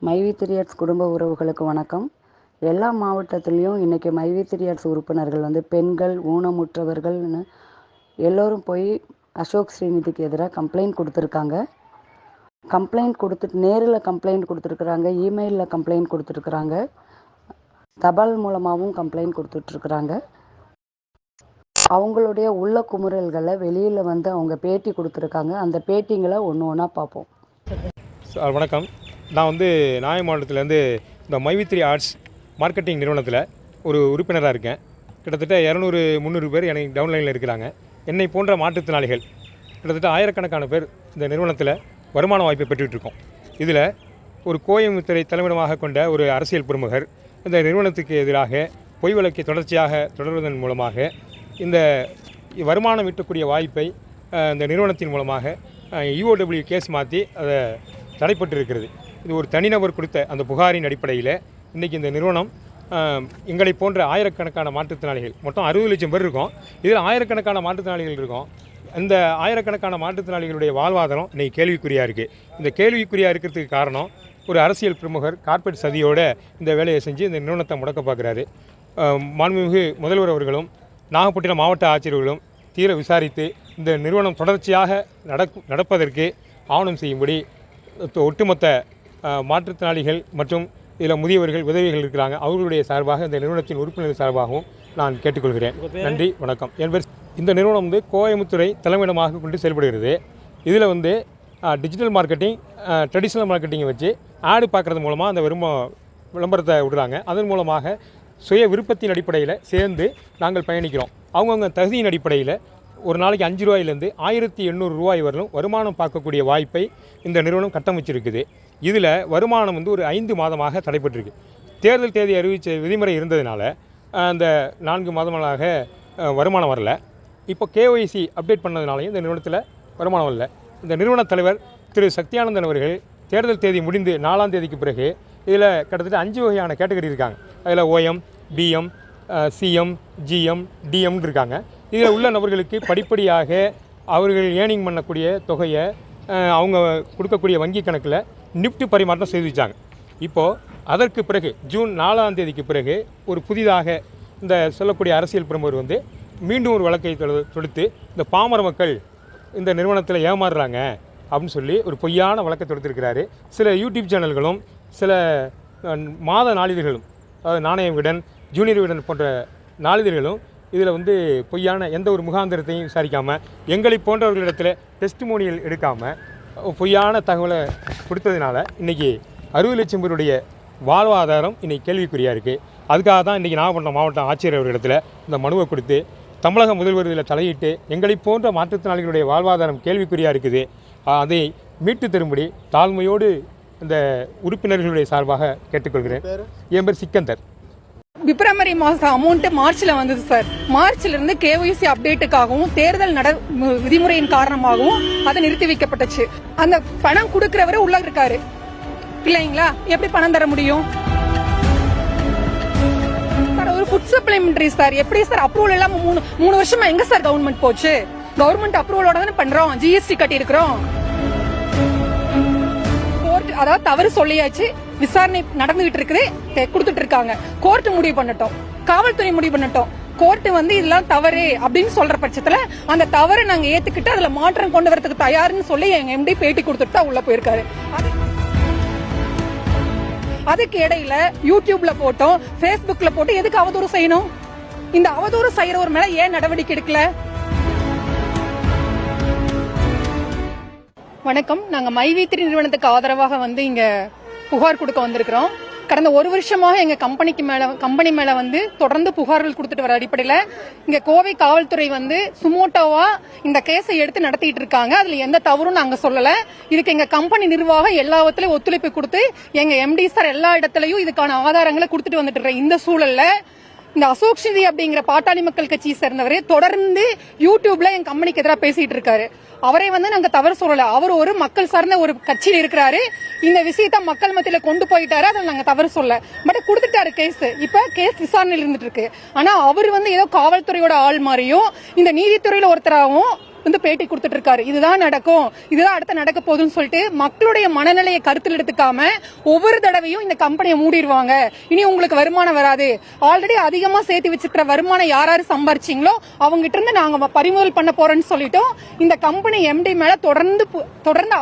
மைவி3ஆர்ட்ஸ் குடும்ப உறவுகளுக்கு வணக்கம். எல்லா மாவட்டத்திலையும் இன்றைக்கி மைவி3ஆர்ட்ஸ் உறுப்பினர்கள் பெண்கள், ஊனமுற்றவர்கள்னு எல்லோரும் போய் அசோக் ஸ்ரீநிதிக்கு எதிராக கம்ப்ளைண்ட் கொடுத்துருக்காங்க. கம்ப்ளைண்ட் கொடுத்துட்டு நேரில் கம்ப்ளைண்ட் கொடுத்துருக்குறாங்க, இமெயிலில் கம்ப்ளைண்ட் கொடுத்துருக்குறாங்க, தபால் மூலமாகவும் கம்ப்ளைண்ட் கொடுத்துட்ருக்குறாங்க. அவங்களுடைய உள்ள குமுறல்களை வெளியில் அவங்க பேட்டி கொடுத்துருக்காங்க. அந்த பேட்டிங்களை ஒன்று ஒன்றா பார்ப்போம். வணக்கம். நான் நாகை மாவட்டத்திலேருந்து இந்த மைவி3ஆர்ட்ஸ் மார்க்கெட்டிங் நிறுவனத்தில் ஒரு உறுப்பினராக இருக்கேன். கிட்டத்தட்ட 200-300 பேர் எனக்கு டவுன்லைனில் இருக்கிறாங்க. என்னை போன்ற மாற்றுத்திறனாளிகள் கிட்டத்தட்ட ஆயிரக்கணக்கான பேர் இந்த நிறுவனத்தில் வருமான வாய்ப்பை பெற்றுட்ருக்கோம். இதில் ஒரு கோயம்புத்தூரை தலைமையிடமாக கொண்ட ஒரு அரசியல் பிரமுகர் இந்த நிறுவனத்துக்கு எதிராக பொய் வழக்கை தொடர்ச்சியாக தொடர்வதன் மூலமாக இந்த வருமானம் ஈட்டக்கூடிய வாய்ப்பை இந்த நிறுவனத்தின் மூலமாக EOW கேஸ் மாற்றி அதை தடைப்பட்டு இருக்கிறது. இது ஒரு தனிநபர் கொடுத்த அந்த புகாரின் அடிப்படையில் இன்றைக்கி இந்த நிறுவனம் எங்களை போன்ற ஆயிரக்கணக்கான மாற்றுத்திறனாளிகள் மொத்தம் 60 லட்சம் பேர் இருக்கோம். இதில் ஆயிரக்கணக்கான மாற்றுத்திறனாளிகள் இருக்கோம். இந்த ஆயிரக்கணக்கான மாற்றுத்திறனாளிகளுடைய வாழ்வாதாரம் இன்றைக்கி கேள்விக்குறியாக இருக்குது. இந்த கேள்விக்குறியாக இருக்கிறதுக்கு காரணம் ஒரு அரசியல் பிரமுகர் கார்ப்பரேட் சதியோடு இந்த வேலையை செஞ்சு இந்த நிறுவனத்தை முடக்க பார்க்குறாரு. மாண்புமிகு முதல்வர் அவர்களும் நாகப்பட்டினம் மாவட்ட ஆட்சியர்களும் தீர விசாரித்து இந்த நிறுவனம் தொடர்ச்சியாக நடப்பதற்கு ஆவணம் செய்யும்படி ஒட்டுமொத்த மாற்றுத்திறனாளிகள் மற்றும் இதில் முதியவர்கள் உதவிகள் இருக்கிறாங்க, அவர்களுடைய சார்பாக இந்த நிறுவனத்தின் உறுப்பினர் சார்பாகவும் நான் கேட்டுக்கொள்கிறேன். நன்றி, வணக்கம். என் பேர். இந்த நிறுவனம் கோயம்புத்தூரை தலைமையிடமாக கொண்டு செயல்படுகிறது. இதில் டிஜிட்டல் மார்க்கெட்டிங், ட்ரெடிஷ்னல் மார்க்கெட்டிங்கை வச்சு ஆடு பார்க்குறது மூலமாக அந்த விளம்பரத்தை விடுறாங்க. அதன் மூலமாக சுய விருப்பத்தின் அடிப்படையில் சேர்ந்து நாங்கள் பயணிக்கிறோம். அவங்கவுங்க தகுதியின் அடிப்படையில் ஒரு நாளைக்கு 5 ரூபாயிலேருந்து 1800 ரூபாய் வரலும் வருமானம் பார்க்கக்கூடிய வாய்ப்பை இந்த நிறுவனம் கட்டமைச்சிருக்குது. இதில் வருமானம் ஒரு 5 மாதமாக தடைப்பட்டிருக்கு. தேர்தல் தேதி அறிவித்த விதிமுறை இருந்ததுனால அந்த 4 மாதங்களாக வருமானம் வரல. இப்போ KYC அப்டேட் பண்ணதுனாலையும் இந்த நிறுவனத்தில் வருமானம் வரல. இந்த நிறுவன தலைவர் திரு சக்தியானந்தன் அவர்கள் தேர்தல் தேதி முடிந்து 4ஆம் தேதிக்கு பிறகு இதில் கிட்டத்தட்ட 5 வகையான கேட்டகரி இருக்காங்க. அதில் OM, BM, CM, GM, DM இருக்காங்க. இதில் உள்ள நபர்களுக்கு படிப்படியாக அவர்கள் ஏர்னிங் பண்ணக்கூடிய தொகையை அவங்க கொடுக்கக்கூடிய வங்கி கணக்கில் நிஃப்ட் பரிமாற்றம் செய்து வச்சாங்க. இப்போது அதற்கு பிறகு ஜூன் 4ஆம் தேதிக்கு பிறகு ஒரு புதிதாக இந்த சொல்லக்கூடிய அரசியல் பிரமுகர் மீண்டும் ஒரு வழக்கை தொடுத்து இந்த பாமர மக்கள் இந்த நிறுவனத்தில் ஏமாறுறாங்க அப்படின்னு சொல்லி ஒரு பொய்யான வழக்கை தொடுத்திருக்கிறாரு. சில யூடியூப் சேனல்களும் சில மாத நாளிதழ்களும், அதாவது நாணய விகடன், ஜூனியர் விகடன் போன்ற நாளிதழ்களும் இதில் பொய்யான எந்த ஒரு முகாந்திரத்தையும் விசாரிக்காமல் எங்களை போன்றவர்களிடத்தில் டெஸ்டிமோனியல் எடுக்காமல் பொய்யான தகவலை கொடுத்ததுனால இன்றைக்கி 60 லட்சம் பேருடைய வாழ்வாதாரம் இன்றைக்கி கேள்விக்குறியாக இருக்குது. அதுக்காக தான் இன்றைக்கி நாகப்பட்டினம் மாவட்ட ஆட்சியர் அவர்களிடத்தில் இந்த மனுவை கொடுத்து தமிழக முதல்வர் இதில் தலையிட்டு எங்களை போன்ற மாற்றுத்திறனாளிகளுடைய வாழ்வாதாரம் கேள்விக்குறியாக இருக்குது, அதை மீட்டு தரும்படி தாழ்மையோடு இந்த உறுப்பினர்களுடைய சார்பாக கேட்டுக்கொள்கிறேன். என் பேர் சிக்கந்தர். பிப்ரவரி மாதம் அமௌண்ட் மார்ச்ல வந்தது சார். மார்ச்ல இருந்து KYC அப்டேட்டுக்காகவும் தேர்தல் விதிமுறையின் காரணமாகவும் அது நிறுத்தி வைக்கப்பட்டுச்சு. அந்த பணம் கொடுக்கிறவரு உள்ள இருக்காரு இல்லைங்களா? எப்படி பணம் தர முடியும் சார்? ஒரு ஃபுட் சப்ளிமெண்டரி சார், எப்படி சார் அப்ரூவல் எல்லாம் 3 வருஷமா எங்க சார் கவர்மெண்ட் போச்சு? கவர்மெண்ட் அப்ரூவலோட தானே பண்றோம், GST கட்டி இருக்கிறோம். அதாவது தவறு சொல்லியாச்சு, விசாரணை நடந்துகிட்டு இருக்குது, கொடுத்துட்டு இருக்காங்க. கோர்ட் முடிவு பண்ணட்டும், காவல்துறை முடிவு பண்ணட்டும். கோர்ட் இதெல்லாம் தவறு அப்படின்னு சொல்ற பட்சத்துல அந்த தவறை நாங்க ஏத்துக்கிட்டு அதுல மாற்றம் கொண்டு வரதுக்கு தயாருன்னு சொல்லி எங்க MD பேட்டி கொடுத்துட்டு தான் உள்ள போயிருக்காரு. அதுக்கு இடையில யூடியூப்ல போட்டோம், Facebookல போட்டு எதுக்கு அவதூறு செய்யணும்? இந்த அவதூறு செய்யறவர் மேல ஏன் நடவடிக்கை எடுக்கல? வணக்கம். நாங்க மைவி3 நிறுவனத்துக்கு ஆதரவாக இங்க புகார் கொடுக்க வந்திருக்கிறோம். கடந்த 1 வருஷமாக எங்க கம்பெனி மேல தொடர்ந்து புகார்கள் கொடுத்துட்டு வர அடிப்படையில இங்க கோவை காவல்துறை சுமோட்டோவா இந்த கேஸை எடுத்து நடத்திட்டு இருக்காங்க. அதுல எந்த தவறும் நாங்க சொல்லல. இதுக்கு எங்க கம்பெனி நிர்வாகம் எல்லாவத்திலையும் ஒத்துழைப்பு கொடுத்து எங்க MD சார் எல்லா இடத்துலயும் இதுக்கான ஆதாரங்களை கொடுத்துட்டு வந்துட்டு இருக்க இந்த சூழல்ல இந்த அசோக் ஸ்ரீநிதி அப்படிங்கிற பாட்டாளி மக்கள் கட்சியை சேர்ந்தவரே தொடர்ந்து யூடியூப்ல எங்க கம்பெனிக்கு எதிராக பேசிட்டு இருக்காரு. அவரை நாங்க தவறு சொல்லல. அவர் ஒரு மக்கள் சார்ந்த ஒரு கட்சியில் இருக்கிறாரு. இந்த விஷயத்த மக்கள் மத்தியில கொண்டு போயிட்டாரு, அதை நாங்க தவறு சொல்ல. பட் கொடுத்துட்டாரு கேஸ். இப்ப கேஸ் விசாரணையில் இருந்துட்டு இருக்கு. ஆனா அவர் ஏதோ காவல்துறையோட ஆள் மாதிரியும் இந்த நீதித்துறையில ஒருத்தராகவும் வந்து பேட்டி கொடுத்துட்டு இருக்காரு. இதுதான் நடக்கும், இதுதான் அடுத்து நடக்க போகுதுன்னு சொல்லிட்டு மக்களுடைய மனநிலையை கருத்தில் எடுத்துக்காம ஒவ்வொரு தடவையும் இந்த கம்பெனியை மூடிடுவாங்க, இனி உங்களுக்கு வருமானம் வராது, ஆல்ரெடி அதிகமா சேர்த்து வச்சிருக்கிற வருமானம் யாராரு சம்பாரிச்சிங்களோ அவங்க கிட்ட இருந்து நாங்க பறிமுதல் பண்ண போறோம்னு சொல்லிட்டோம். இந்த கம்பெனி எம்டி மேல தொடர்ந்து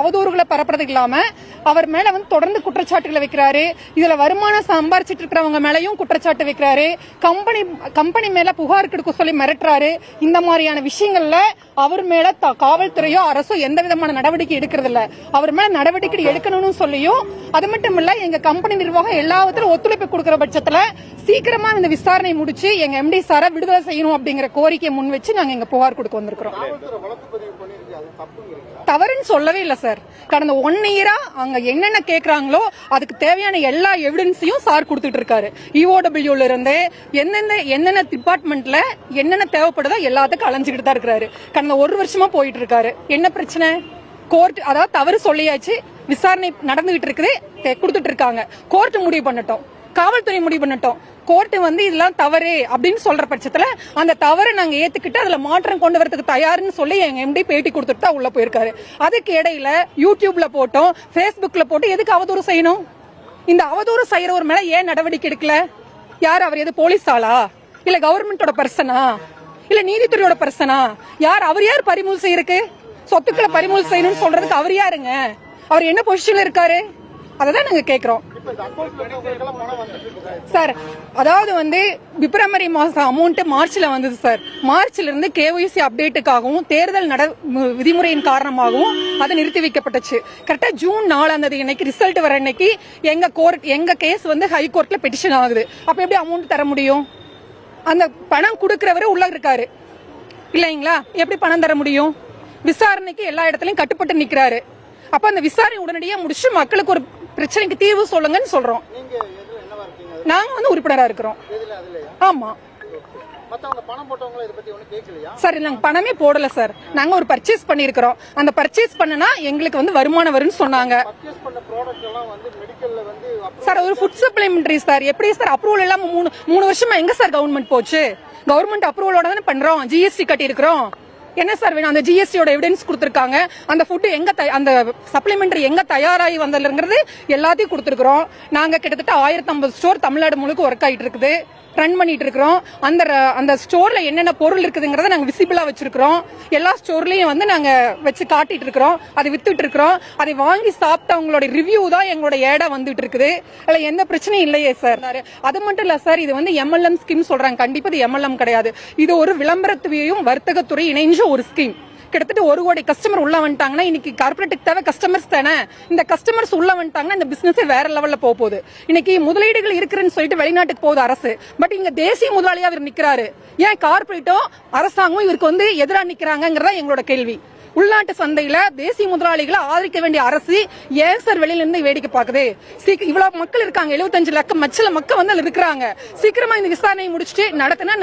அவதூறுகளை பரப்புறது இல்லாம அவர் மேல வந்து தொடர்ந்து குற்றச்சாட்டுகளை வைக்கிறாரு. இதுல வருமானம் சம்பாரிச்சிட்டு இருக்கிறவங்க மேலயும் குற்றச்சாட்டு வைக்கிறாரு. கம்பெனி மேல புகார் கொடுக்க சொல்லி மிரட்டுறாரு. இந்த மாதிரியான விஷயங்கள்ல அவர் மேல காவல்துறையோ அரசோ எந்த விதமான நடவடிக்கை எடுக்கிறது இல்ல. அவர் மேல நடவடிக்கை எடுக்கணும்னு சொல்லியும், அது மட்டும் இல்ல எங்க கம்பெனி நிர்வாகம் எல்லாத்திலும் ஒத்துழைப்பு கொடுக்கிற பட்சத்துல சீக்கிரமா இந்த விசாரணை முடிச்சு எங்க எம்டி சாரை விடுதலை செய்யணும் அப்படிங்கிற கோரிக்கையை முன் வச்சு நாங்க எங்க புகார் கொடுக்க வந்திருக்கிறோம். தவறுன்னு சொல்லவே இல்ல சார். கடந்த 1 இயரா அங்க என்னென்ன கேக்குறாங்களோ அதுக்கு தேவையான எல்லா எவிடன்ஸையும் சார் கொடுத்துட்டு இருக்காரு. EOWல இருந்து என்னென்ன டிபார்ட்மெண்ட்ல என்னென்ன தேவைப்படுதோ எல்லாத்துக்கும் அலைஞ்சுக்கிட்டு தான் இருக்காரு. கடந்த 1 வருஷமா போயிட்டு இருக்காரு. என்ன பிரச்சனை? கோர்ட் அதாவது தவறு சொல்லியாச்சு, விசாரணை நடந்துகிட்டு இருக்குது, கொடுத்துட்டு இருக்காங்க. கோர்ட் முடிவு பண்ணட்டும், காவல்துறை முடிவு பண்ணட்டும். கோர்ட் வந்து இதெல்லாம் தவறு அப்படின்னு சொல்ற பட்சத்துல அந்த தவறை நாங்க ஏத்துக்கிட்டு அதுல மாற்றம் கொண்டு வரதுக்கு தயாருன்னு சொல்லி எங்க எம்டி பேட்டி கொடுத்துட்டு தான் உள்ள போயிருக்காரு. அதுக்கு இடையில யூடியூப்ல போட்டோம், பேஸ்புக்ல போட்டு எதுக்கு அவதூறு செய்யணும்? இந்த அவதூறு செய்யறவர் மேல ஏன் நடவடிக்கை எடுக்கல? யார் அவர்? எது போலீஸ் ஆளா, இல்ல கவர்மெண்டோட பர்சனா, இல்ல நீதித்துறையோட பர்சனா? யார் அவர்? யார் பறிமுதல் செய்யறதுக்கு, சொத்துக்களை பறிமுதல் செய்யணும்னு சொல்றதுக்கு அவர் யாருங்க? அவர் என்ன பொசிஷன்ல இருக்காரு? அததான் நாங்க கேக்குறோம் சார். அதாவது வந்து பிப்ரவரி மாசம் அமௌண்ட் மார்ச்ல வந்தது சார். மார்ச்ல இருந்து KYC அப்டேட்டுக்காகவும் தேர்தல் விதிமுறையின் காரணமாகவும் அது நிறுத்தி வைக்கப்பட்டுச்சு. கரெக்டா ஜூன் 4 இன்னைக்கு ரிசல்ட் வர இன்னைக்கு எங்க கேஸ் வந்து ஹை கோர்ட்ல பெட்டிஷன் ஆகுது. அப்ப எப்படி அமௌண்ட் தர முடியும்? அந்த பணம் கொடுக்கறவரு உள்ள இருக்காரு இல்லைங்களா? எப்படி பணம் தர முடியும்? விசாரணைக்கு எல்லா இடத்துலயும் கட்டுப்பட்டு நிக்கிறாரு. அப்ப அந்த விசாரணை உடனடியா முடிச்சு மக்களுக்கு ஒரு பிரச்சனைக்கு தீர்வு சொல்லுங்கன்னு சொல்றோம். நாங்க வந்து உறுப்பினரா இருக்கிறோம். ஆமா சார், நாங்க பணமே போடல சார். நாங்க ஒரு பர்ச்சேஸ் பண்ணிருக்கிறோம். அந்த பர்ச்சேஸ் பண்ணனா எங்களுக்கு வந்து வருமானம் வரும்னு சொன்னாங்க சார். ஒரு ஃபுட் சப்ளிமெண்டரி சார். எப்படி சார் அப்ரூவல் எல்லாம் 3 வருஷமா எங்க சார் கவர்மெண்ட் போச்சு? கவர்மெண்ட் அப்ரூவலோட தானே பண்றோம். GST கட்டி இருக்கிறோம். என்ன சார் வேணும்? அந்த GSTயோட எவிடன்ஸ் கொடுத்திருக்காங்க. அந்த ஃபுட் எங்க, அந்த சப்ளிமெண்டரி எங்க தயாராகி வந்ததுங்கிறது எல்லாத்தையும் கொடுத்திருக்கிறோம். நாங்க கிட்டத்தட்ட 1050 ஸ்டோர் தமிழ்நாடு முழுக்க ஒர்க் ஆயிட்டு இருக்குது, ரன் பண்ணிட்டு இருக்கிறோம். அந்த ஸ்டோர்ல என்னென்ன பொருள் இருக்குதுங்கறத நாங்க விசிபிளா வச்சிருக்கிறோம். எல்லா ஸ்டோர்லயும் வந்து நாங்க வச்சு காட்டிட்டு இருக்கிறோம், அதை வித்துட்டு இருக்கிறோம். அதை வாங்கி சாப்பிட்டவங்களோட ரிவ்யூ தான் எங்களோட ஏடா வந்துட்டு இருக்குது. அதுல எந்த பிரச்சனையும் இல்லையே சார். அது மட்டும் இல்ல சார், இது வந்து MLM ஸ்கீம் சொல்றாங்க. கண்டிப்பா இது MLM கிடையாது. இது ஒரு விளம்பரத்துறையும் வர்த்தகத்துறை இணைஞ்ச ஒரு ஸ்கீம். கிட்டத்தட்ட 1 கோடி கஸ்டமர் உள்ள வந்துட்டாங்கன்னா, இன்னைக்கு கார்பரேட்டுக்கு தேவை கஸ்டமர்ஸ் தானே. இந்த கஸ்டமர்ஸ் உள்ள வந்துட்டாங்கன்னா இந்த பிசினஸ் வேற லெவல்ல போகுது. இன்னைக்கு முதலீடுகள் இருக்குன்னு சொல்லிட்டு வெளிநாட்டுக்கு போகுது அரசு. பட் இங்க தேசிய முதலாளியா இவர் நிக்கிறாரு. ஏன் கார்பரேட்டும் அரசாங்கமும் இவருக்கு வந்து எதிராக நிக்கிறாங்கிறதா எங்களோட கேள்வி. உள்நாட்டு சந்தையில தேசிய முதலாளிகளை ஆதரிக்க வேண்டிய அரசு ஏன் சார் வெளியில இருந்து வேடிக்கை பாக்குது? இவ்வளவு மக்கள் இருக்காங்க, 75 லட்சம் மக்கள் வந்து இருக்கிறாங்க. சீக்கிரமா இந்த விசாரணையை முடிச்சுட்டு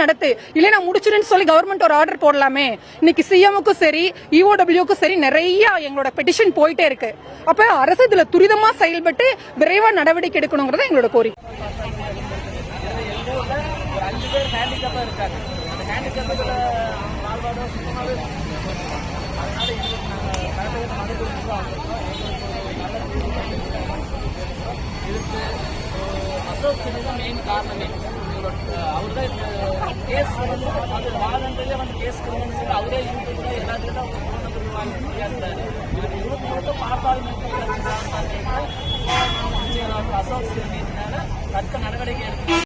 நடத்து, இல்லைன்னா முடிச்சிருன்னு சொல்லி கவர்மெண்ட் ஒரு ஆர்டர் போடலாமே. இன்னைக்கு CMக்கும் சரி EOWக்கும் சரி நிறைய எங்களோட பெட்டிஷன் போயிட்டே இருக்கு. அப்ப அரசு இதுல துரிதமா செயல்பட்டு விரைவா நடவடிக்கை எடுக்கணுங்கிறத எங்களோட கோரிக்கை. அசோக் மெயின் காரணமே அவர்தான் கேஸ் வந்து அது வாதன்றதே வந்து கேஸ் கொடுங்கன்னு அவரே யூடியூப்ல எல்லாத்துக்கும் பேசுறாரு. இவர் யூடியூப் மட்டும் பார்த்தாலும் அசோக் தக்க நடவடிக்கை எடுக்கணும்.